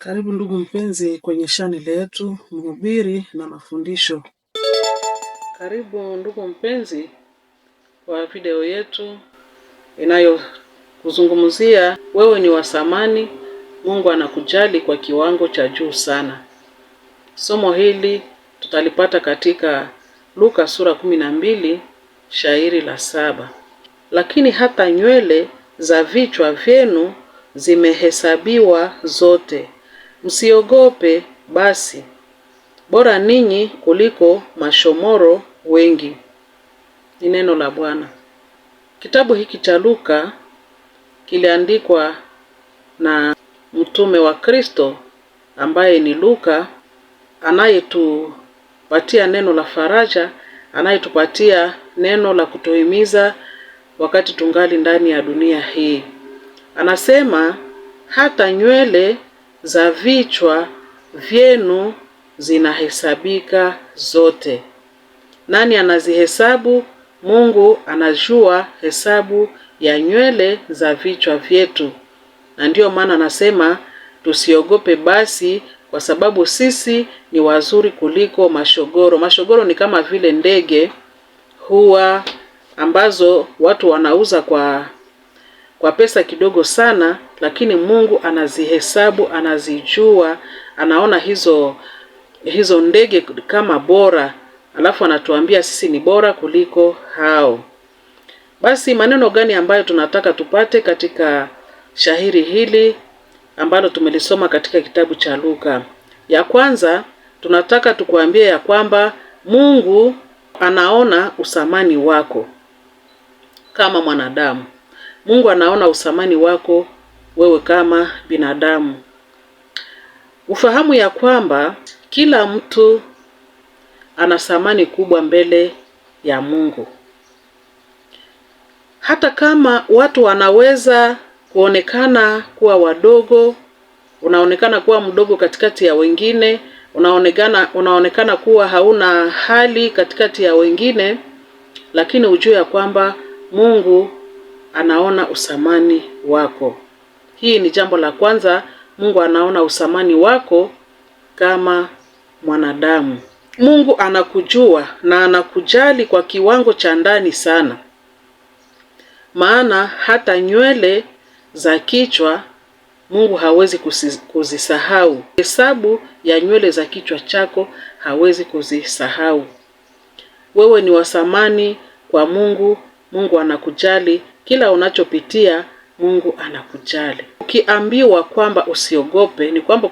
Karibu ndugu mpenzi kwenye channel yetu Mhubiri na Mafundisho. Karibu ndugu mpenzi kwa video yetu inayokuzungumzia wewe ni wa thamani, Mungu anakujali kwa kiwango cha juu sana. Somo hili tutalipata katika Luka sura 12 shairi la 7. Lakini hata nywele za vichwa vyenu zimehesabiwa zote. Msiogope basi, bora ninyi kuliko mashomoro wengi. Ni neno la Bwana. Kitabu hiki cha Luka kiliandikwa na mtume wa Kristo ambaye ni Luka, anayetupatia neno la faraja, anayetupatia neno la kutuhimiza wakati tungali ndani ya dunia hii. Anasema hata nywele za vichwa vyenu zinahesabika zote. Nani anazihesabu? Mungu anajua hesabu ya nywele za vichwa vyetu. Na ndiyo maana anasema tusiogope basi, kwa sababu sisi ni wazuri kuliko mashogoro. Mashogoro ni kama vile ndege huwa ambazo watu wanauza kwa pesa kidogo sana, lakini Mungu anazihesabu, anazijua, anaona hizo ndege kama bora, alafu anatuambia sisi ni bora kuliko hao. Basi maneno gani ambayo tunataka tupate katika shairi hili ambalo tumelisoma katika kitabu cha Luka? Ya kwanza tunataka tukuambie ya kwamba Mungu anaona uthamani wako kama mwanadamu. Mungu anaona uthamani wako wewe kama binadamu. Ufahamu ya kwamba kila mtu ana thamani kubwa mbele ya Mungu. Hata kama watu wanaweza kuonekana kuwa wadogo, unaonekana kuwa mdogo katikati ya wengine, unaonekana kuwa hauna hali katikati ya wengine, lakini ujue ya kwamba Mungu anaona uthamani wako. Hii ni jambo la kwanza. Mungu anaona uthamani wako kama mwanadamu. Mungu anakujua na anakujali kwa kiwango cha ndani sana. Maana hata nywele za kichwa Mungu hawezi kuzisahau. Hesabu ya nywele za kichwa chako hawezi kuzisahau. Wewe ni wa thamani kwa Mungu. Mungu anakujali. Kila unachopitia Mungu anakujali. Ukiambiwa kwamba usiogope, ni kwamba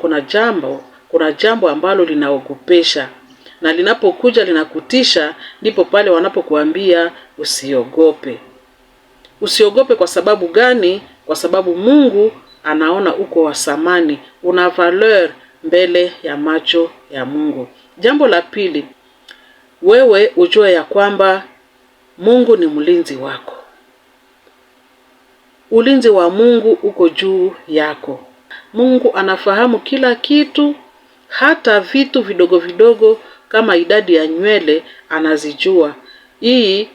kuna jambo ambalo linaogopesha, na linapokuja linakutisha, ndipo pale wanapokuambia usiogope. Usiogope kwa sababu gani? Kwa sababu Mungu anaona uko wa thamani, una valeur mbele ya macho ya Mungu. Jambo la pili, wewe ujue ya kwamba Mungu ni mlinzi wako. Ulinzi wa Mungu uko juu yako. Mungu anafahamu kila kitu, hata vitu vidogo vidogo kama idadi ya nywele anazijua. Hii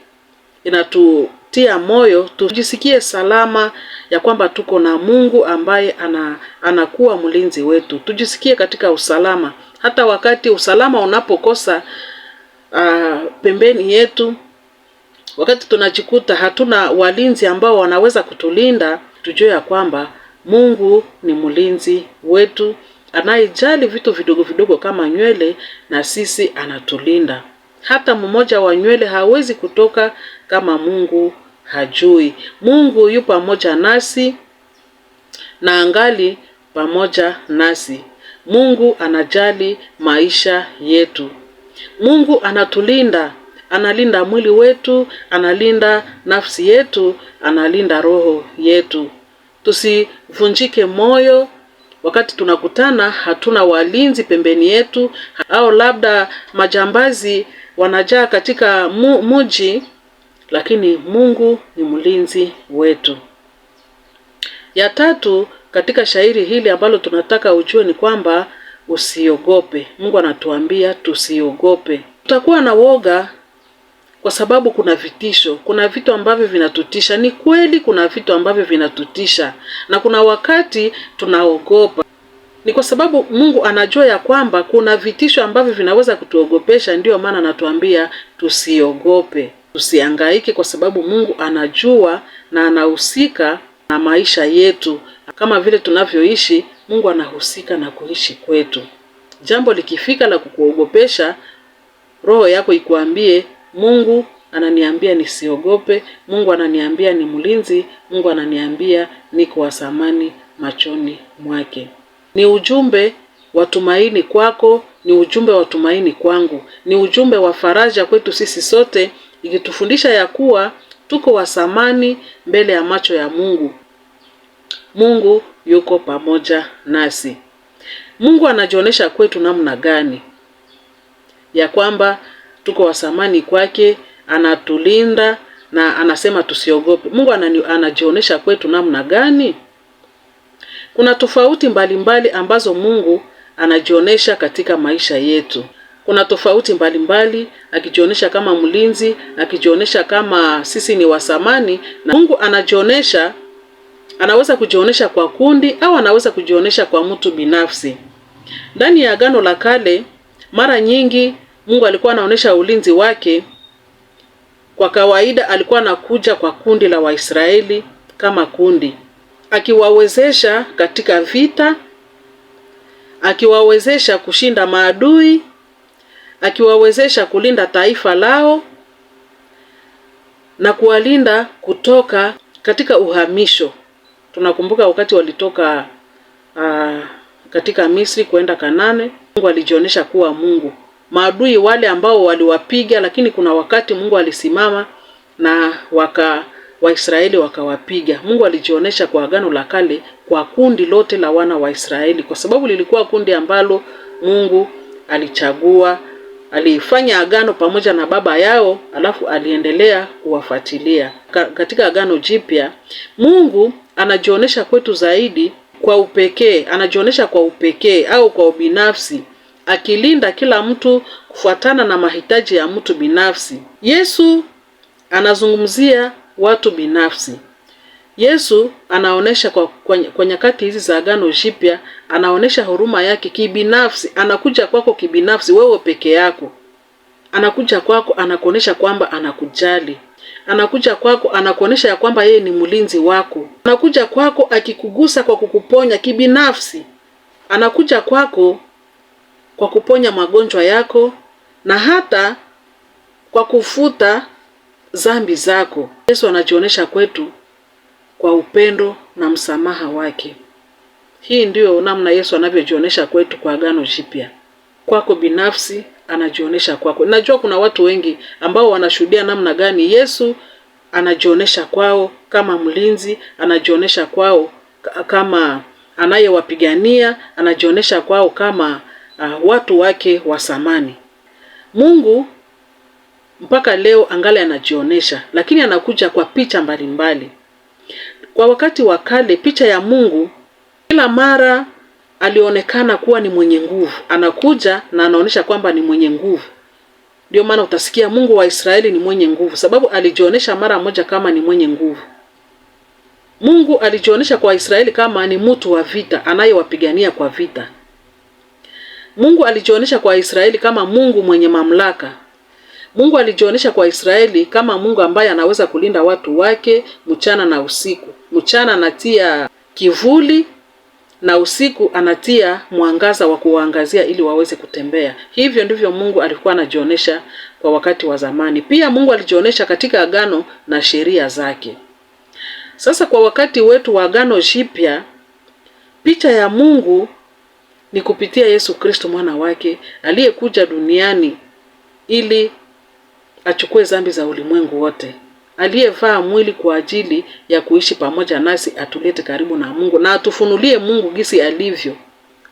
inatutia moyo tujisikie salama ya kwamba tuko na Mungu ambaye anakuwa mlinzi wetu. Tujisikie katika usalama. Hata wakati usalama unapokosa pembeni yetu, wakati tunajikuta hatuna walinzi ambao wanaweza kutulinda, tujue ya kwamba Mungu ni mlinzi wetu, anayejali vitu vidogo vidogo kama nywele, na sisi anatulinda. Hata mmoja wa nywele hawezi kutoka kama Mungu hajui. Mungu yu pamoja nasi na angali pamoja nasi. Mungu anajali maisha yetu. Mungu anatulinda. Analinda mwili wetu, analinda nafsi yetu, analinda roho yetu. Tusivunjike moyo wakati tunakutana hatuna walinzi pembeni yetu, au labda majambazi wanajaa katika mji, lakini Mungu ni mlinzi wetu. Ya tatu katika shairi hili ambalo tunataka ujue ni kwamba usiogope. Mungu anatuambia tusiogope. Tutakuwa na woga kwa sababu kuna vitisho, kuna vitu ambavyo vinatutisha. Ni kweli kuna vitu ambavyo vinatutisha, na kuna wakati tunaogopa. Ni kwa sababu Mungu anajua ya kwamba kuna vitisho ambavyo vinaweza kutuogopesha, ndio maana anatuambia tusiogope, tusihangaike, kwa sababu Mungu anajua na anahusika na maisha yetu. Kama vile tunavyoishi, Mungu anahusika na kuishi kwetu. Jambo likifika la kukuogopesha, roho yako ikuambie, Mungu ananiambia nisiogope, Mungu ananiambia ni mlinzi, Mungu ananiambia niko wa thamani machoni mwake. Ni ujumbe wa tumaini kwako, ni ujumbe wa tumaini kwangu, ni ujumbe wa faraja kwetu sisi sote, ikitufundisha ya kuwa tuko wa thamani mbele ya macho ya Mungu. Mungu yuko pamoja nasi. Mungu anajionyesha kwetu namna gani? Ya kwamba tuko wa thamani kwake, anatulinda na anasema tusiogope. Mungu anajionyesha kwetu namna gani? Kuna tofauti mbalimbali ambazo Mungu anajionyesha katika maisha yetu. Kuna tofauti mbalimbali, akijionyesha kama mlinzi, akijionyesha kama sisi ni wa thamani. Na Mungu anajionyesha, anaweza kujionyesha kwa kundi au anaweza kujionyesha kwa mtu binafsi. Ndani ya Agano la Kale, mara nyingi Mungu alikuwa anaonyesha ulinzi wake. Kwa kawaida alikuwa anakuja kwa kundi la Waisraeli kama kundi, akiwawezesha katika vita, akiwawezesha kushinda maadui, akiwawezesha kulinda taifa lao na kuwalinda kutoka katika uhamisho. Tunakumbuka wakati walitoka katika Misri kwenda Kanaani, Mungu alijionyesha kuwa Mungu. Maadui wale ambao waliwapiga, lakini kuna wakati Mungu alisimama na Waisraeli wakawapiga. Mungu alijionyesha kwa Agano la Kale kwa kundi lote la wana wa Israeli, kwa sababu lilikuwa kundi ambalo Mungu alichagua, alifanya agano pamoja na baba yao, alafu aliendelea kuwafuatilia. Katika Agano Jipya, Mungu anajionyesha kwetu zaidi kwa upekee, anajionyesha kwa upekee au kwa ubinafsi, akilinda kila mtu kufuatana na mahitaji ya mtu binafsi. Yesu anazungumzia watu binafsi. Yesu anaonesha kwa nyakati hizi za Agano Jipya, anaonesha huruma yake kibinafsi. Anakuja kwako kibinafsi, wewe peke yako. Anakuja kwako, anakuonesha kwamba anakujali. Anakuja kwako, anakuonesha ya kwamba yeye ni mlinzi wako. Anakuja kwako akikugusa kwa kukuponya kibinafsi. Anakuja kwako kwa kuponya magonjwa yako na hata kwa kufuta dhambi zako. Yesu anajionyesha kwetu kwa upendo na msamaha wake. Hii ndio namna Yesu anavyojionyesha kwetu kwa Agano Jipya. Kwako binafsi anajionyesha kwako. Najua kuna watu wengi ambao wanashuhudia namna gani Yesu anajionyesha kwao kama mlinzi, anajionyesha kwao kama anayewapigania, anajionyesha kwao kama watu wake wa thamani. Mungu mpaka leo angali anajionyesha, lakini anakuja kwa picha mbalimbali. Kwa wakati wa kale, picha ya Mungu kila mara alionekana kuwa ni mwenye nguvu. Anakuja na anaonyesha kwamba ni mwenye nguvu. Ndio maana utasikia Mungu wa Israeli ni mwenye nguvu, sababu alijionyesha mara moja kama ni mwenye nguvu. Mungu alijionyesha kwa Israeli kama ni mtu wa vita, anayewapigania kwa vita. Mungu alijionyesha kwa Israeli kama Mungu mwenye mamlaka. Mungu alijionyesha kwa Israeli kama Mungu ambaye anaweza kulinda watu wake mchana na usiku. Mchana anatia kivuli na usiku anatia mwangaza wa kuwaangazia ili waweze kutembea. Hivyo ndivyo Mungu alikuwa anajionyesha kwa wakati wa zamani. Pia Mungu alijionyesha katika agano na sheria zake. Sasa kwa wakati wetu wa Agano Jipya, picha ya Mungu ni kupitia Yesu Kristo mwana wake aliyekuja duniani ili achukue dhambi za ulimwengu wote, aliyevaa mwili kwa ajili ya kuishi pamoja nasi, atulete karibu na Mungu na atufunulie Mungu gisi alivyo.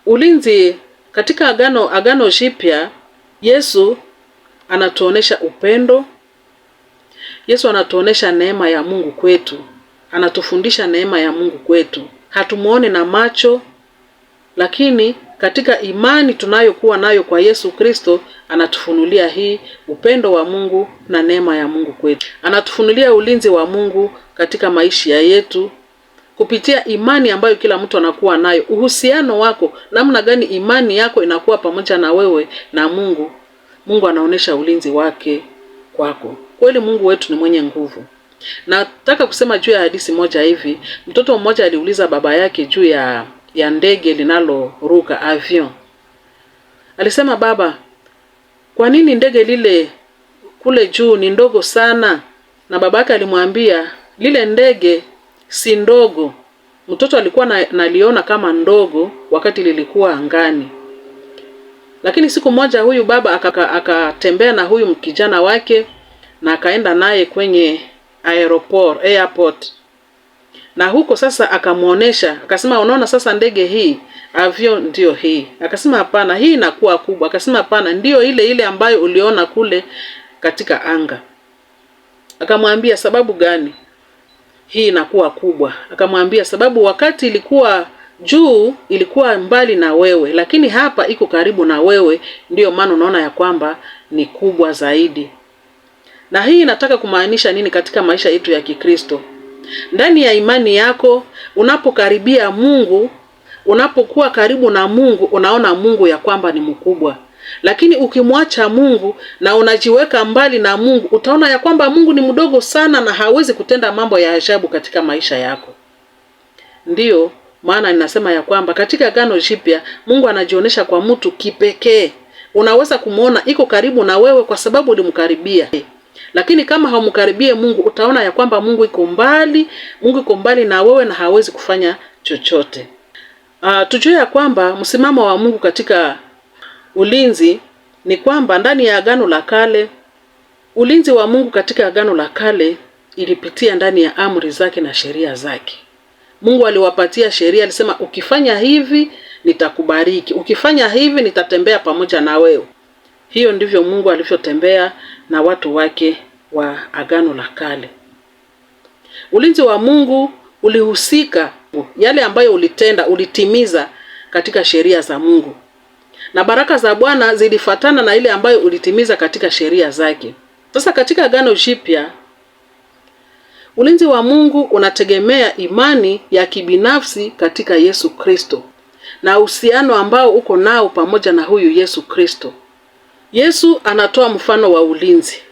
Ulinzi katika Agano Jipya, Yesu anatuonesha upendo. Yesu anatuonesha neema ya Mungu kwetu. Anatufundisha neema ya Mungu kwetu. Hatumuone na macho, lakini katika imani tunayokuwa nayo kwa Yesu Kristo, anatufunulia hii upendo wa Mungu na neema ya Mungu kwetu. Anatufunulia ulinzi wa Mungu katika maisha yetu kupitia imani ambayo kila mtu anakuwa nayo. Uhusiano wako, namna gani imani yako inakuwa pamoja na wewe na Mungu. Mungu anaonesha ulinzi wake kwako. Kweli Mungu wetu ni mwenye nguvu. Nataka kusema juu ya hadithi moja hivi. Mtoto mmoja aliuliza baba yake juu ya ndege linaloruka, avion. Alisema, baba, kwa nini ndege lile kule juu ni ndogo sana? Na babake alimwambia, lile ndege si ndogo. Mtoto alikuwa naliona kama ndogo wakati lilikuwa angani. Lakini siku moja huyu baba akatembea na huyu kijana wake na akaenda naye kwenye airport. Na huko sasa akamuonesha, akasema, unaona sasa ndege hii, avion ndio hii. Akasema, hapana, hii inakuwa kubwa. Akasema, hapana, ndio ile ambayo uliona kule katika anga. Akamwambia, sababu gani hii inakuwa kubwa? Akamwambia, sababu wakati ilikuwa juu ilikuwa mbali na wewe, lakini hapa iko karibu na wewe, ndio maana unaona ya kwamba ni kubwa zaidi. Na hii inataka kumaanisha nini katika maisha yetu ya Kikristo? Ndani ya imani yako, unapokaribia Mungu, unapokuwa karibu na Mungu, unaona Mungu ya kwamba ni mkubwa. Lakini ukimwacha Mungu na unajiweka mbali na Mungu, utaona ya kwamba Mungu ni mdogo sana na hawezi kutenda mambo ya ajabu katika maisha yako. Ndiyo maana ninasema ya kwamba katika Agano Jipya Mungu anajionyesha kwa mtu kipekee. Unaweza kumuona iko karibu na wewe kwa sababu ulimkaribia. Lakini kama haumkaribie Mungu, utaona ya kwamba Mungu iko mbali, Mungu iko mbali na wewe na hawezi kufanya chochote. Tujue ya kwamba msimamo wa Mungu katika ulinzi ni kwamba ndani ya Agano la Kale, ulinzi wa Mungu katika Agano la Kale ilipitia ndani ya amri zake na sheria zake. Mungu aliwapatia sheria, alisema, ukifanya hivi nitakubariki, ukifanya hivi nitatembea pamoja na wewe. Hiyo ndivyo Mungu alivyotembea na watu wake wa Agano la Kale. Ulinzi wa Mungu ulihusika yale ambayo ulitenda, ulitimiza katika sheria za Mungu. Na baraka za Bwana zilifuatana na ile ambayo ulitimiza katika sheria zake. Sasa katika Agano Jipya, ulinzi wa Mungu unategemea imani ya kibinafsi katika Yesu Kristo na uhusiano ambao uko nao pamoja na huyu Yesu Kristo. Yesu anatoa mfano wa ulinzi,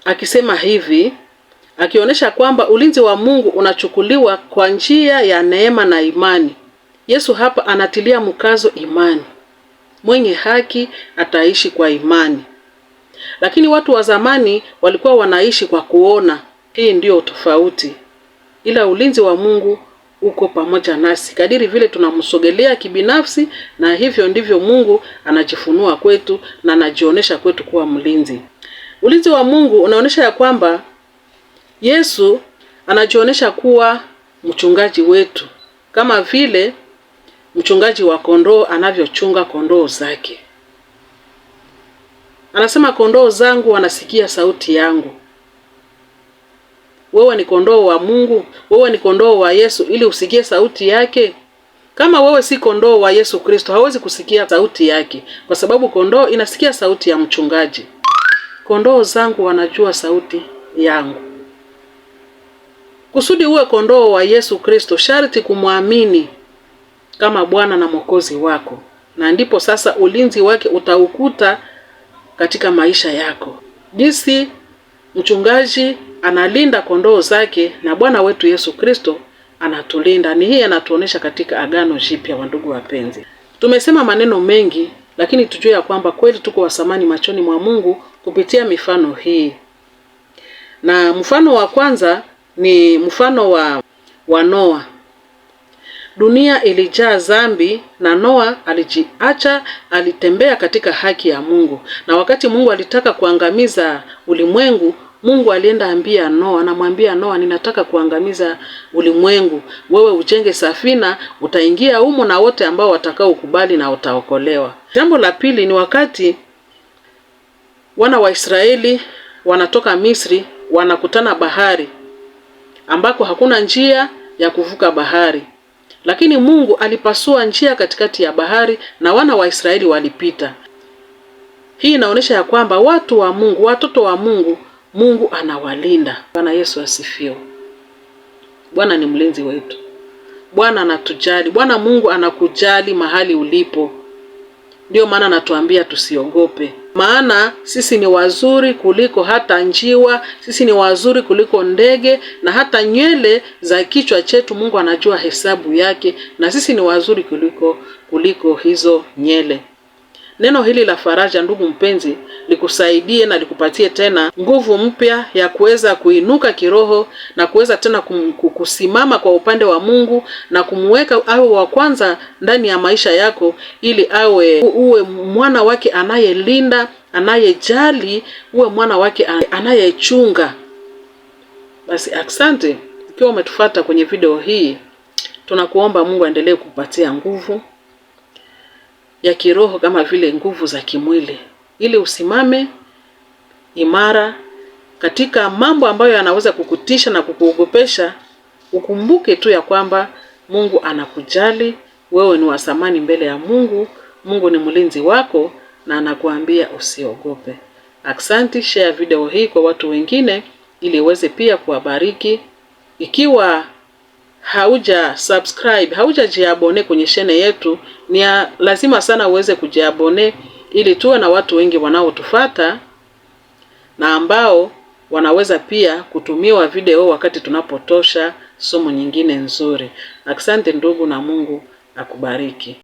akisema hivi, akionyesha kwamba ulinzi wa Mungu unachukuliwa kwa njia ya neema na imani. Yesu hapa anatilia mkazo imani. Mwenye haki ataishi kwa imani. Lakini watu wa zamani walikuwa wanaishi kwa kuona. Hii ndio tofauti. Ila ulinzi wa Mungu uko pamoja nasi kadiri vile tunamsogelea kibinafsi, na hivyo ndivyo Mungu anajifunua kwetu na anajionyesha kwetu kuwa mlinzi. Ulinzi wa Mungu unaonyesha ya kwamba Yesu anajionyesha kuwa mchungaji wetu, kama vile mchungaji wa kondoo anavyochunga kondoo zake. Anasema, kondoo zangu wanasikia sauti yangu. Wewe ni kondoo wa Mungu, wewe ni kondoo wa Yesu ili usikie sauti yake. Kama wewe si kondoo wa Yesu Kristo, hawezi kusikia sauti yake, kwa sababu kondoo inasikia sauti ya mchungaji. Kondoo zangu wanajua sauti yangu. Kusudi uwe kondoo wa Yesu Kristo, sharti kumwamini kama Bwana na Mwokozi wako, na ndipo sasa ulinzi wake utaukuta katika maisha yako. Jinsi mchungaji analinda kondoo zake, na Bwana wetu Yesu Kristo anatulinda. Ni hii anatuonesha katika Agano Jipya. Wa ndugu wapenzi, tumesema maneno mengi, lakini tujue ya kwamba kweli tuko wa thamani machoni mwa Mungu kupitia mifano hii. Na mfano wa kwanza ni mfano wa Noa. Dunia ilijaa dhambi na Noa alijiacha, alitembea katika haki ya Mungu. Na wakati Mungu alitaka kuangamiza ulimwengu, Mungu alienda ambia Noa, anamwambia Noa, ninataka kuangamiza ulimwengu. Wewe ujenge safina, utaingia humo na wote ambao watakao ukubali na utaokolewa. Jambo la pili ni wakati wana wa Israeli wanatoka Misri, wanakutana bahari ambako hakuna njia ya kuvuka bahari. Lakini Mungu alipasua njia katikati ya bahari na wana wa Israeli walipita. Hii inaonyesha ya kwamba watu wa Mungu, watoto wa Mungu, Mungu anawalinda. Bwana Yesu asifiwe. Bwana ni mlinzi wetu. Bwana anatujali. Bwana Mungu anakujali mahali ulipo. Ndio maana anatuambia tusiogope. Maana sisi ni wazuri kuliko hata njiwa, sisi ni wazuri kuliko ndege, na hata nywele za kichwa chetu Mungu anajua hesabu yake, na sisi ni wazuri kuliko hizo nywele. Neno hili la faraja, ndugu mpenzi, likusaidie na likupatie tena nguvu mpya ya kuweza kuinuka kiroho na kuweza tena kusimama kwa upande wa Mungu na kumweka awe wa kwanza ndani ya maisha yako, ili uwe mwana wake anayelinda, anayejali, uwe mwana wake anayechunga. Basi asante ikiwa umetufuata kwenye video hii. Tunakuomba Mungu aendelee kukupatia nguvu ya kiroho kama vile nguvu za kimwili, ili usimame imara katika mambo ambayo yanaweza kukutisha na kukuogopesha. Ukumbuke tu ya kwamba Mungu anakujali, wewe ni wa thamani mbele ya Mungu. Mungu ni mlinzi wako na anakuambia usiogope. Asante, share video hii kwa watu wengine ili iweze pia kuwabariki. Ikiwa hauja subscribe, haujajiabone kwenye channel yetu, ni lazima sana uweze kujiabone ili tuwe na watu wengi wanaotufuata na ambao wanaweza pia kutumiwa video wakati tunapotosha somo nyingine nzuri. Asante ndugu, na Mungu akubariki.